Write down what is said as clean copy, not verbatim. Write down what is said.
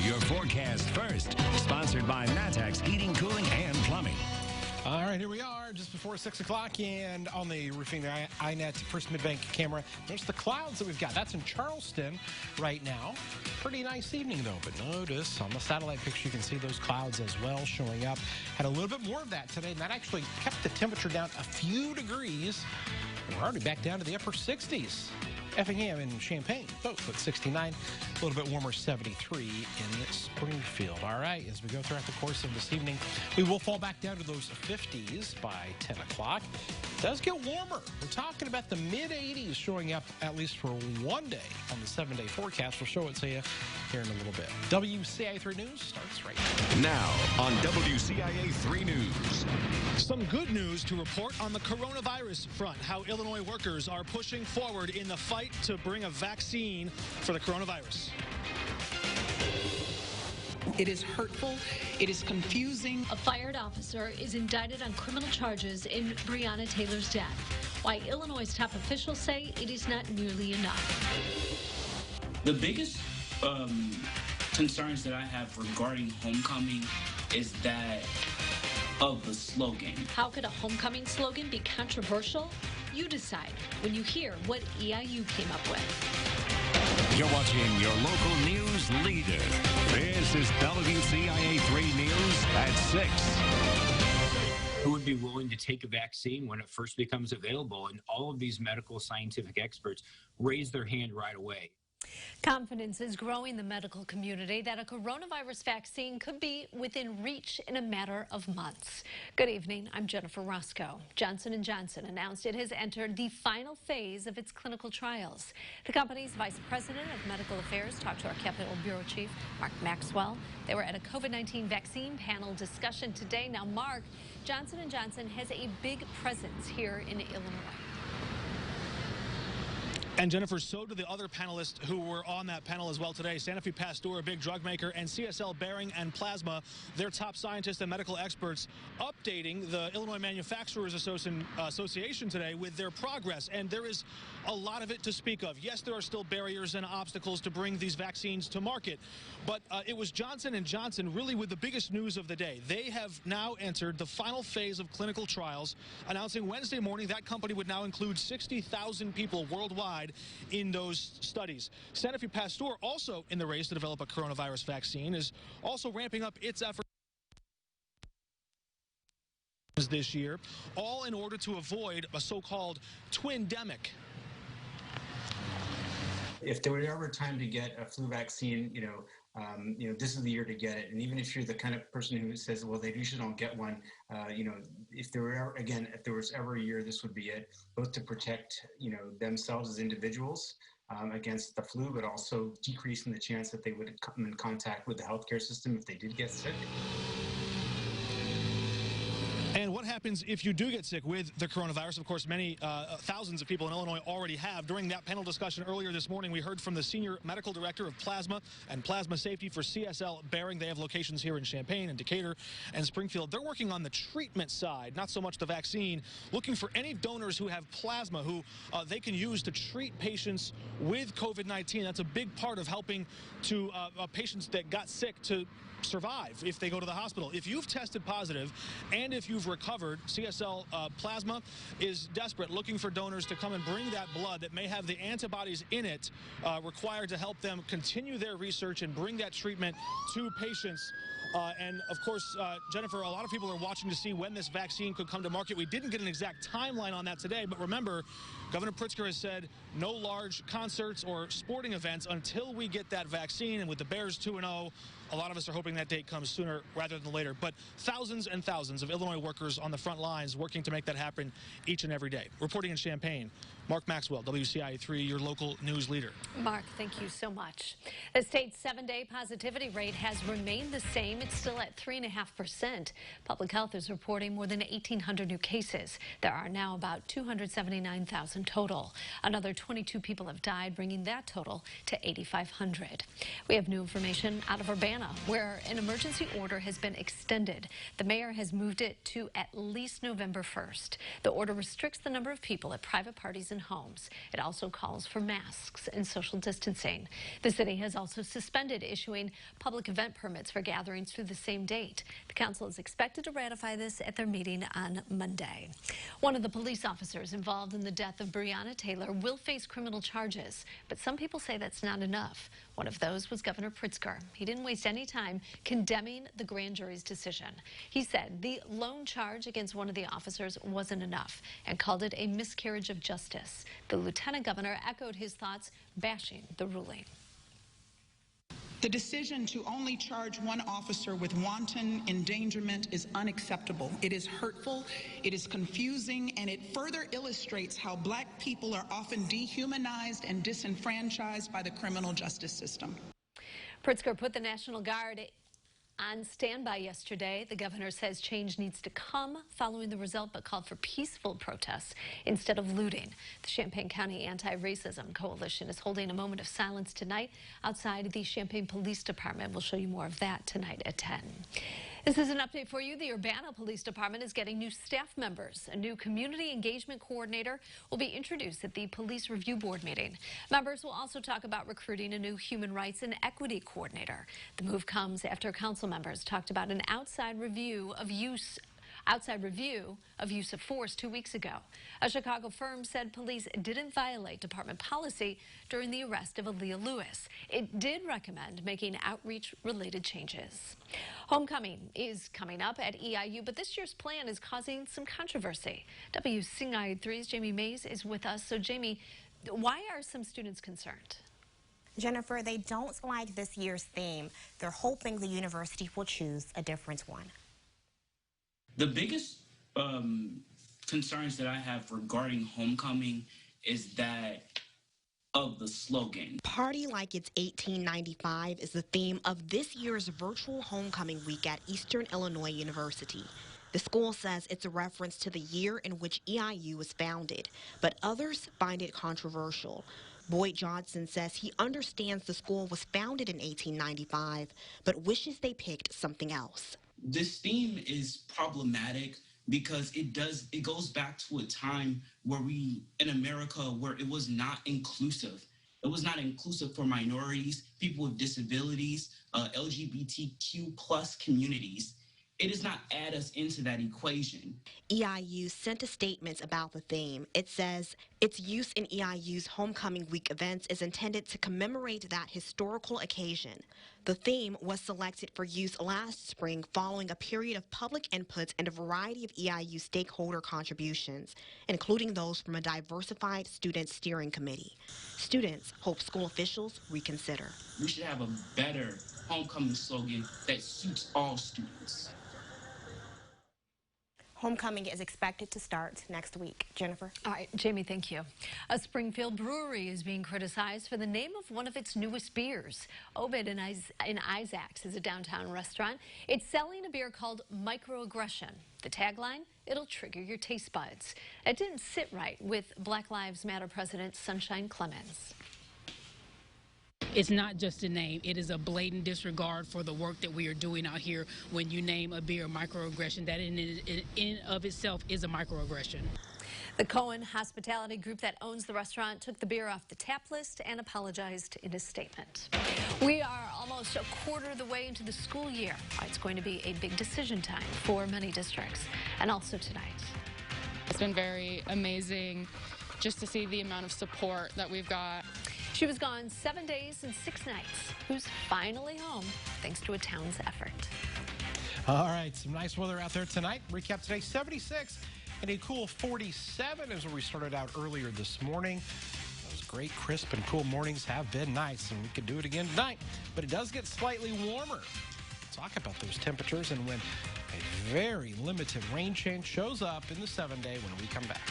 your forecast first. Sponsored by Natex Heating, Cooling, and Plumbing. All right, here we are just before 6 o'clock, and on the Roofing iNet First Midbank camera, there's the clouds that we've got. That's in Charleston right now. Pretty nice evening, though, but notice on the satellite picture, you can see those clouds as well showing up. Had a little bit more of that today, and that actually kept the temperature down a few degrees. We're already back down to the upper 60s. Effingham and Champaign, both at 69. A little bit warmer, 73 in Springfield. All right, as we go throughout the course of this evening, we will fall back down to those 50s by 10 o'clock. It does get warmer. We're talking about the mid-80s showing up at least for one day on the 7-day forecast. We'll show it to you here in a little bit. WCIA 3 News starts right now. Now on WCIA 3 News. Some good news to report on the coronavirus front, how Illinois workers are pushing forward in the fight to bring a vaccine for the coronavirus. It is hurtful. It is confusing. A fired officer is indicted on criminal charges in Breonna Taylor's death. Why Illinois' top officials say it is not nearly enough. The biggest concerns that I have regarding homecoming is that of the slogan. How could a homecoming slogan be controversial? You decide when you hear what EIU came up with. You're watching your local news leader. This is WCIA 3 News at 6. Who would be willing to take a vaccine when it first becomes available? And all of these medical scientific experts raise their hand right away. Confidence is growing in the medical community that a coronavirus vaccine could be within reach in a matter of months. Good evening, I'm Jennifer Roscoe. Johnson & Johnson announced it has entered the final phase of its clinical trials. The company's Vice President of Medical Affairs talked to our Capitol Bureau Chief, Mark Maxwell. They were at a COVID-19 vaccine panel discussion today. Now, Mark, Johnson & Johnson has a big presence here in Illinois. And Jennifer, so do the other panelists who were on that panel as well today. Sanofi Pasteur, a big drug maker, and CSL Behring and Plasma, their top scientists and medical experts, updating the Illinois Manufacturers Association today with their progress. And there is a lot of it to speak of. Yes, there are still barriers and obstacles to bring these vaccines to market. But it was Johnson & Johnson really with the biggest news of the day. They have now entered the final phase of clinical trials, announcing Wednesday morning that company would now include 60,000 people worldwide in those studies. Sanofi Pasteur, also in the race to develop a coronavirus vaccine, is also ramping up its efforts this year, all in order to avoid a so-called twindemic. If there were ever time to get a flu vaccine, this is the year to get it. And even if you're the kind of person who says, well, they usually don't get one, if there was ever a year, this would be it, both to protect, themselves as individuals against the flu, but also decreasing the chance that they would come in contact with the healthcare system if they did get sick. And what happens if you do get sick with the coronavirus? Of course, many thousands of people in Illinois already have. During that panel discussion earlier this morning, we heard from the senior medical director of plasma and plasma safety for CSL Behring. They have locations here in Champaign and Decatur and Springfield. They're working on the treatment side, not so much the vaccine, looking for any donors who have plasma who they can use to treat patients with COVID-19. That's a big part of helping to patients that got sick to survive if they go to the hospital. If you've tested positive and if you've recovered, CSL Plasma is desperate, looking for donors to come and bring that blood that may have the antibodies in it required to help them continue their research and bring that treatment to patients. And of course, Jennifer, a lot of people are watching to see when this vaccine could come to market. We didn't get an exact timeline on that today, but remember, Governor Pritzker has said no large concerts or sporting events until we get that vaccine. And with the Bears 2-0, a lot of us are hoping that date comes sooner rather than later. But thousands and thousands of Illinois workers on the front lines working to make that happen each and every day. Reporting in Champaign, Mark Maxwell, WCIA 3, your local news leader. Mark, thank you so much. The state's 7-day positivity rate has remained the same. It's still at 3.5%. Public Health is reporting more than 1,800 new cases. There are now about 279,000 total. Another 22 people have died, bringing that total to 8,500. We have new information out of Urbana, where an emergency order has been extended. The mayor has moved it to at least November 1st. The order restricts the number of people at private parties and in homes. It also calls for masks and social distancing. The city has also suspended issuing public event permits for gatherings through the same date. The council is expected to ratify this at their meeting on Monday. One of the police officers involved in the death of Breonna Taylor will face criminal charges, but some people say that's not enough. One of those was Governor Pritzker. He didn't waste any time condemning the grand jury's decision. He said the lone charge against one of the officers wasn't enough and called it a miscarriage of justice. The lieutenant governor echoed his thoughts, bashing the ruling. The decision to only charge one officer with wanton endangerment is unacceptable. It is hurtful, it is confusing, and it further illustrates how black people are often dehumanized and disenfranchised by the criminal justice system. Pritzker put the National Guard on standby yesterday. The governor says change needs to come following the result, but called for peaceful protests instead of looting. The Champaign County Anti-Racism Coalition is holding a moment of silence tonight outside the Champaign Police Department. We'll show you more of that tonight at 10. This is an update for you. The Urbana Police Department is getting new staff members. A new community engagement coordinator will be introduced at the Police Review Board meeting. Members will also talk about recruiting a new human rights and equity coordinator. The move comes after council members talked about an outside review of use of force 2 weeks ago. A Chicago firm said police didn't violate department policy during the arrest of Aaliyah Lewis. It did recommend making outreach-related changes. Homecoming is coming up at EIU, but this year's plan is causing some controversy. WCIA3's Jamie Mays is with us. So, Jamie, why are some students concerned? Jennifer, they don't like this year's theme. They're hoping the university will choose a different one. The biggest concerns that I have regarding homecoming is that of the slogan. Party like it's 1895 is the theme of this year's virtual homecoming week at Eastern Illinois University. The school says it's a reference to the year in which EIU was founded, but others find it controversial. Boyd Johnson says he understands the school was founded in 1895, but wishes they picked something else. This theme is problematic because it goes back to a time where in America, where it was not inclusive. It was not inclusive for minorities, people with disabilities, LGBTQ plus communities. It does not add us into that equation. EIU sent a statement about the theme. It says its use in EIU's homecoming week events is intended to commemorate that historical occasion. The theme was selected for use last spring following a period of public input and a variety of EIU stakeholder contributions, including those from a diversified student steering committee. Students hope school officials reconsider. We should have a better homecoming slogan that suits all students. Homecoming is expected to start next week. Jennifer? All right, Jamie, thank you. A Springfield brewery is being criticized for the name of one of its newest beers. Obed in Isaacs is a downtown restaurant. It's selling a beer called Microaggression. The tagline, it'll trigger your taste buds. It didn't sit right with Black Lives Matter President Sunshine Clemens. It's not just a name. It is a blatant disregard for the work that we are doing out here when you name a beer microaggression. That in of itself is a microaggression. The Cohen Hospitality Group that owns the restaurant took the beer off the tap list and apologized in a statement. We are almost a quarter of the way into the school year. It's going to be a big decision time for many districts, and also tonight. It's been very amazing just to see the amount of support that we've got. She was gone 7 days and 6 nights. Who's finally home thanks to a town's effort. All right, some nice weather out there tonight. Recap today, 76 and a cool 47 is where we started out earlier this morning. Those great crisp and cool mornings have been nice, and we could do it again tonight. But it does get slightly warmer. Talk about those temperatures and when a very limited rain change shows up in the 7-day when we come back.